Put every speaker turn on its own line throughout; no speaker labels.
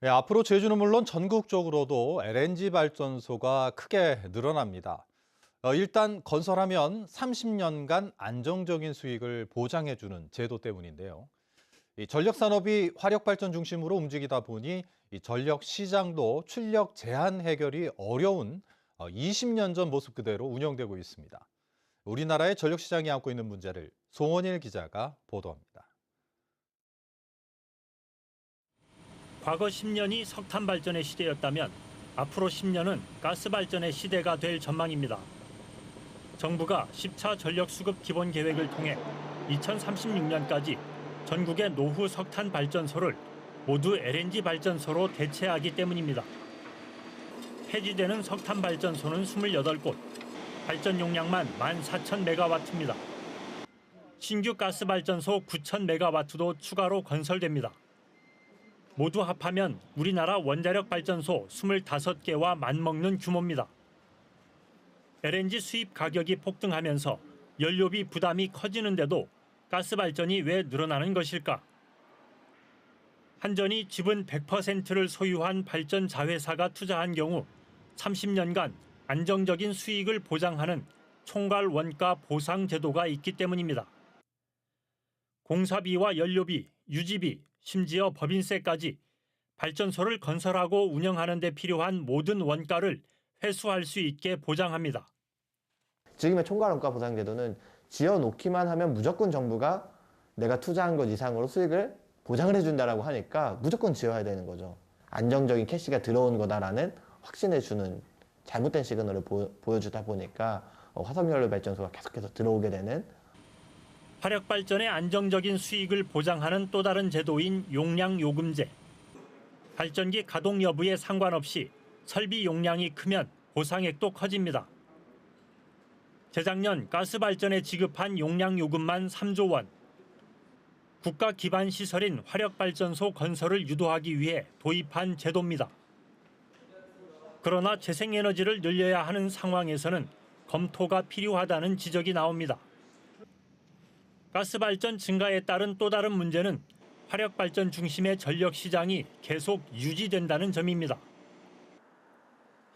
네, 앞으로 제주는 물론 전국적으로도 LNG 발전소가 크게 늘어납니다. 일단 건설하면 30년간 안정적인 수익을 보장해주는 제도 때문인데요. 이 전력 산업이 화력 발전 중심으로 움직이다 보니 이 전력 시장도 출력 제한 해결이 어려운 20년 전 모습 그대로 운영되고 있습니다. 우리나라의 전력 시장이 안고 있는 문제를 송원일 기자가 보도합니다.
과거 10년이 석탄 발전의 시대였다면 앞으로 10년은 가스 발전의 시대가 될 전망입니다. 정부가 10차 전력 수급 기본 계획을 통해 2036년까지 전국의 노후 석탄 발전소를 모두 LNG 발전소로 대체하기 때문입니다. 폐지되는 석탄 발전소는 28곳, 발전 용량만 14,000메가와트입니다. 신규 가스 발전소 9,000메가와트도 추가로 건설됩니다. 모두 합하면 우리나라 원자력 발전소 25개와 맞먹는 규모입니다. LNG 수입 가격이 폭등하면서 연료비 부담이 커지는데도 가스 발전이 왜 늘어나는 것일까? 한전이 지분 100%를 소유한 발전 자회사가 투자한 경우 30년간 안정적인 수익을 보장하는 총괄 원가 보상 제도가 있기 때문입니다. 공사비와 연료비, 유지비, 심지어 법인세까지 발전소를 건설하고 운영하는 데 필요한 모든 원가를 회수할 수 있게 보장합니다.
지금의 총괄원가 보상제도는 지어놓기만 하면 무조건 정부가 내가 투자한 것 이상으로 수익을 보장을 해준다라고 하니까 무조건 지어야 되는 거죠. 안정적인 캐시가 들어온 거다라는 확신을 주는 잘못된 시그널을 보여주다 보니까 화석연료 발전소가 계속해서 들어오게 되는
화력 발전의 안정적인 수익을 보장하는 또 다른 제도인 용량요금제. 발전기 가동 여부에 상관없이 설비 용량이 크면 보상액도 커집니다. 재작년 가스 발전에 지급한 용량요금만 3조 원. 국가 기반 시설인 화력 발전소 건설을 유도하기 위해 도입한 제도입니다. 그러나 재생에너지를 늘려야 하는 상황에서는 검토가 필요하다는 지적이 나옵니다. 가스 발전 증가에 따른 또 다른 문제는 화력 발전 중심의 전력 시장이 계속 유지된다는 점입니다.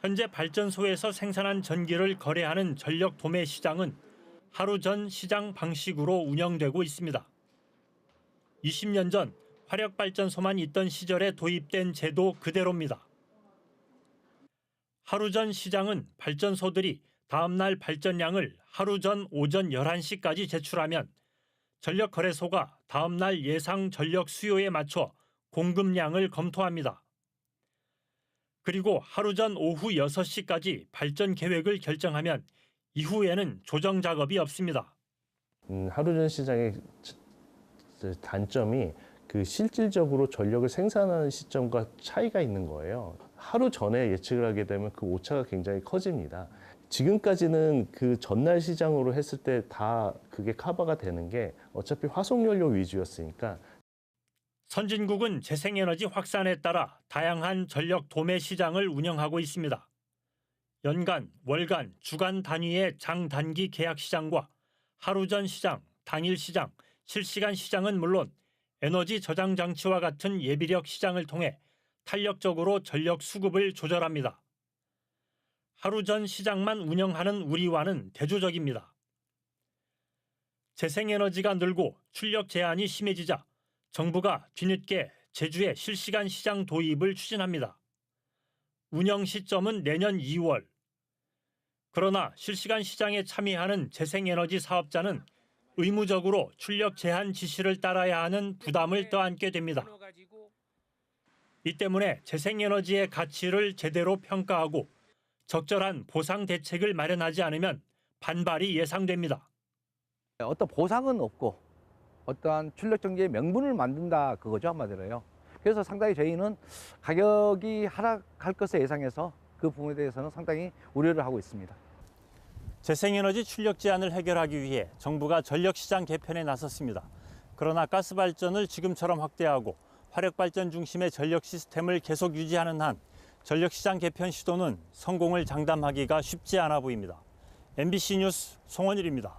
현재 발전소에서 생산한 전기를 거래하는 전력 도매 시장은 하루 전 시장 방식으로 운영되고 있습니다. 20년 전 화력 발전소만 있던 시절에 도입된 제도 그대로입니다. 하루 전 시장은 발전소들이 다음 날 발전량을 하루 전 오전 11시까지 제출하면 전력거래소가 다음 날 예상 전력 수요에 맞춰 공급량을 검토합니다. 그리고 하루 전 오후 6시까지 발전 계획을 결정하면 이후에는 조정 작업이 없습니다.
하루 전 시장의 단점이 실질적으로 전력을 생산하는 시점과 차이가 있는 거예요. 하루 전에 예측을 하게 되면 그 오차가 굉장히 커집니다. 지금까지는 그 전날 시장으로 했을 때 다 그게 커버가 되는 게 어차피 화석연료 위주였으니까.
선진국은 재생에너지 확산에 따라 다양한 전력 도매 시장을 운영하고 있습니다. 연간, 월간, 주간 단위의 장단기 계약 시장과 하루 전 시장, 당일 시장, 실시간 시장은 물론 에너지 저장 장치와 같은 예비력 시장을 통해 탄력적으로 전력 수급을 조절합니다. 하루 전 시장만 운영하는 우리와는 대조적입니다. 재생에너지가 늘고 출력 제한이 심해지자 정부가 뒤늦게 제주의 실시간 시장 도입을 추진합니다. 운영 시점은 내년 2월. 그러나 실시간 시장에 참여하는 재생에너지 사업자는 의무적으로 출력 제한 지시를 따라야 하는 부담을 떠안게 됩니다. 이 때문에 재생에너지의 가치를 제대로 평가하고 적절한 보상 대책을 마련하지 않으면 반발이 예상됩니다.
어떤 보상은 없고 어떠한 출력 정지의 명분을 만든다 그거죠, 한마디로요. 그래서 상당히 저희는 가격이 하락할 것을 예상해서 그 부분에 대해서는 상당히 우려를 하고 있습니다.
재생에너지 출력 제한을 해결하기 위해 정부가 전력시장 개편에 나섰습니다. 그러나 가스발전을 지금처럼 확대하고 화력발전 중심의 전력 시스템을 계속 유지하는 한 전력시장 개편 시도는 성공을 장담하기가 쉽지 않아 보입니다. MBC 뉴스 송원일입니다.